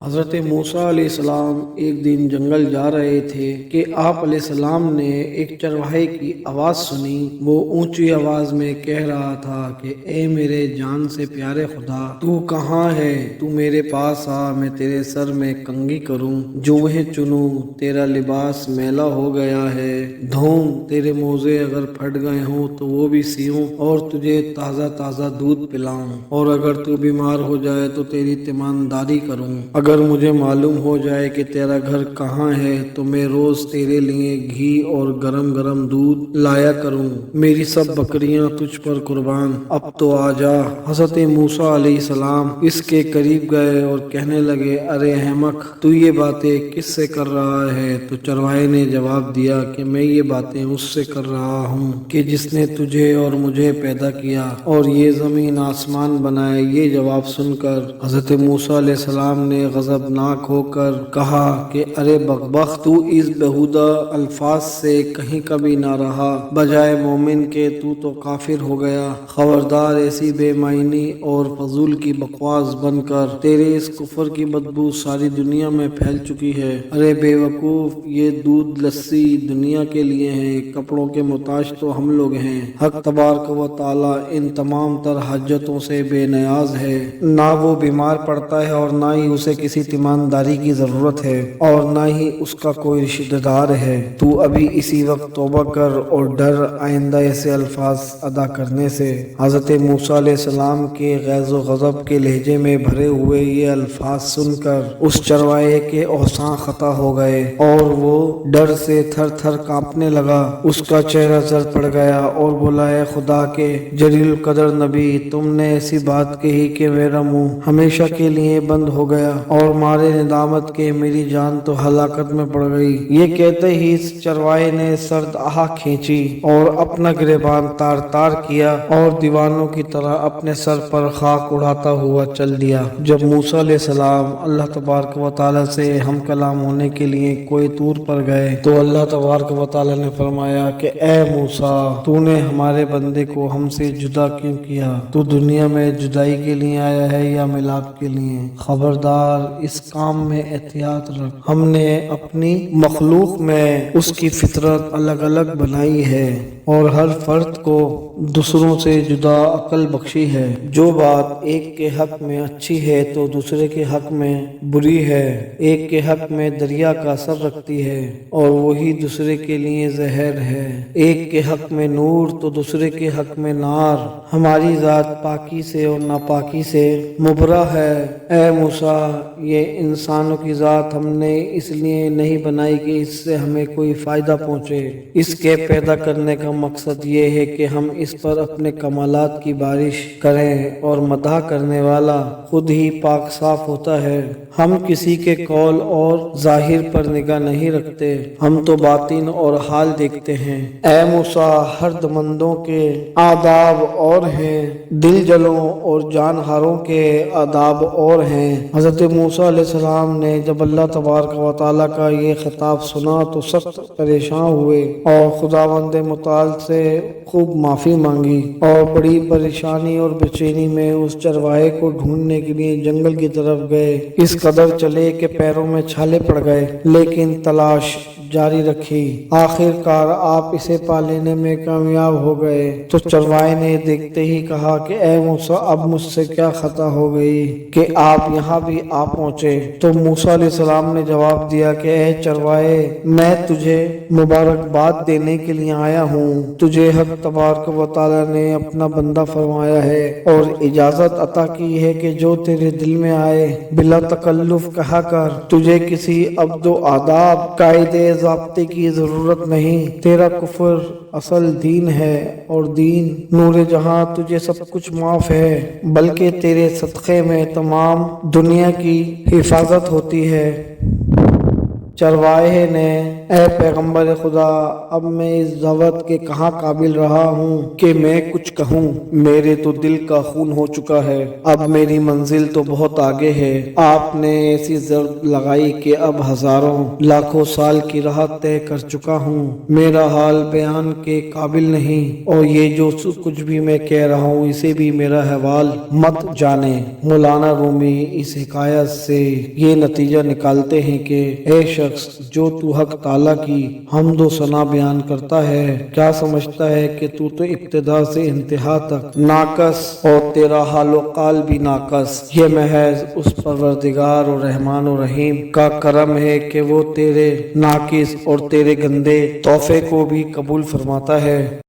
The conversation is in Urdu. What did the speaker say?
حضرت موسیٰ علیہ السلام ایک دن جنگل جا رہے تھے کہ آپ علیہ السلام نے ایک چرواہے کی آواز سنی۔ وہ اونچی آواز میں کہہ رہا تھا کہ اے میرے جان سے پیارے خدا، تو کہاں ہے؟ تو میرے پاس آ، میں تیرے سر میں کنگھی کروں، جوہیں چنوں، تیرا لباس میلا ہو گیا ہے، دھوؤں، تیرے موزے اگر پھٹ گئے ہوں تو وہ بھی سیوں، اور تجھے تازہ تازہ دودھ پلاؤں، اور اگر تو بیمار ہو جائے تو تیری تیمارداری کروں۔ اگر مجھے معلوم ہو جائے کہ تیرا گھر کہاں ہے تو میں روز تیرے لیے گھی اور گرم گرم دودھ لایا کروں۔ میری سب بکریاں تجھ پر قربان، اب تو آ جا۔ حضرت موسیٰ علیہ السلام اس کے قریب گئے اور کہنے لگے، ارے احمق، تو یہ باتیں کس سے کر رہا ہے؟ تو چرواہے نے جواب دیا کہ میں یہ باتیں اس سے کر رہا ہوں کہ جس نے تجھے اور مجھے پیدا کیا اور یہ زمین آسمان بنائے۔ یہ جواب سن کر حضرت موسیٰ علیہ السلام نے غضبناک ہو کر کہا کہ ارے بدبخت، تو اس بیہودہ الفاظ سے کہیں کبھی نہ رہا، بجائے مومن کے تو کافر ہو گیا۔ خبردار، ایسی بے معنی اور فضول کی بکواس بن کر تیرے اس کفر کی بدبو ساری دنیا میں پھیل چکی ہے۔ ارے بے وقوف، یہ دودھ لسی دنیا کے لیے ہیں، کپڑوں کے محتاج تو ہم لوگ ہیں۔ حق تبارک و تعالی ان تمام تر حاجتوں سے بے نیاز ہے، نہ وہ بیمار پڑتا ہے اور نہ ہی اسے کسی تیمارداری کی ضرورت ہے، اور نہ ہی اس کا کوئی رشتہ دار ہے۔ تو ابھی اسی وقت توبہ کر اور ڈر آئندہ ایسے الفاظ ادا کرنے سے۔ حضرت موسیٰ علیہ السلام کے غیظ و غضب کے لہجے میں بھرے ہوئے یہ الفاظ سن کر اس چرواہے کے اوساں خطا ہو گئے اور وہ ڈر سے تھر تھر کانپنے لگا۔ اس کا چہرہ زرد پڑ گیا اور بولا، اے خدا کے جلیل القدر نبی، تم نے ایسی بات کہی کہ میرا منہ ہمیشہ کے لیے بند ہو گیا، اور مارے ندامت کے میری جان تو ہلاکت میں پڑ گئی۔ یہ کہتے ہی اس چرواہے نے سرد آہ کھینچی اور اپنا گریبان تار تار کیا اور دیوانوں کی طرح اپنے سر پر خاک اڑاتا ہوا چل دیا۔ جب موسیٰ علیہ السلام اللہ تبارک و تعالیٰ سے ہم کلام ہونے کے لیے کوہ طور پر گئے تو اللہ تبارک و تعالیٰ نے فرمایا کہ اے موسیٰ، تو نے ہمارے بندے کو ہم سے جدا کیوں کیا؟ تو دنیا میں جدائی کے لیے آیا ہے یا ملاپ کے لیے؟ خبردار، اس کام میں احتیاط رکھ۔ ہم نے اپنی مخلوق میں اس کی فطرت الگ الگ بنائی ہے اور ہر فرد کو دوسروں سے جدا عقل بخشی ہے۔ جو بات ایک کے حق میں اچھی ہے تو دوسرے کے حق میں بری ہے، ایک کے حق میں دریا کا اثر رکھتی ہے اور وہی دوسرے کے لیے زہر ہے، ایک کے حق میں نور تو دوسرے کے حق میں نار۔ ہماری ذات پاکی سے اور ناپاکی سے مبرہ ہے۔ اے موسیٰ، یہ انسانوں کی ذات ہم نے اس لیے نہیں بنائی کہ اس سے ہمیں کوئی فائدہ پہنچے، اس کے پیدا کرنے کا مقصد یہ ہے کہ ہم اس پر اپنے کمالات کی بارش کریں، اور مدح کرنے والا خود ہی پاک صاف ہوتا ہے۔ ہم کسی کے قول اور ظاہر پر نگاہ نہیں رکھتے، ہم تو باطن اور حال دیکھتے ہیں۔ اے موسیٰ، ہردمندوں کے آداب اور ہیں، دل جلوں اور جانہاروں کے آداب اور ہیں۔ حضرت موسیٰ علیہ السلام نے جب اللہ تبارک و تعالیٰ کا یہ خطاب سنا تو سخت پریشان ہوئے اور خداوند متعال سے خوب معافی مانگی، اور بڑی پریشانی اور بے چینی میں اس چرواہے کو ڈھونڈنے کے لیے جنگل کی طرف گئے۔ اس قدر چلے کہ پیروں میں چھالے پڑ گئے، لیکن تلاش جاری رکھی۔ آخر کار آپ اسے پا لینے میں کامیاب ہو گئے۔ تو چرواہے نے دیکھتے ہی کہا کہ اے موسیٰ، اب مجھ سے کیا خطا ہو گئی کہ آپ یہاں بھی آ پہنچے؟ تو موسیٰ علیہ السلام نے جواب دیا کہ اے چرواہے، میں تجھے مبارکباد دینے کے لیے آیا ہوں۔ تجھے حق تبارک و تعالیٰ نے اپنا بندہ فرمایا ہے اور اجازت عطا کی ہے کہ جو تیرے دل میں آئے بلا تکلف کہا کر۔ تجھے کسی عبد و آداب، قاعدے ضابطے کی ضرورت نہیں۔ تیرا کفر اصل دین ہے اور دین نور جہاں، تجھے سب کچھ معاف ہے، بلکہ تیرے صدقے میں تمام دنیا کی حفاظت ہوتی ہے۔ چرواہے نے اے پیغمبر خدا اب میں اس دعوت کے کہاں قابل رہا ہوں کہ میں کچھ کہوں، میرے تو دل کا خون ہو چکا ہے، اب میری منزل تو بہت آگے ہے۔ آپ نے ایسی ضرب لگائی کہ اب ہزاروں لاکھوں سال کی راہ طے کر چکا ہوں، میرا حال بیان کے قابل نہیں، اور یہ جو کچھ بھی میں کہہ رہا ہوں اسے بھی میرا حوال مت جانے۔ مولانا رومی اس حکایت سے یہ نتیجہ نکالتے ہیں کہ اے شخص جو تو حق تعالیٰ کی حمد و ثنا بیان کرتا ہے، کیا سمجھتا ہے کہ تو ابتدا سے انتہا تک ناقص اور تیرا حال و قال بھی ناقص؟ یہ محض اس پروردگار و رحمان و رحیم کا کرم ہے کہ وہ تیرے ناقص اور تیرے گندے تحفے کو بھی قبول فرماتا ہے۔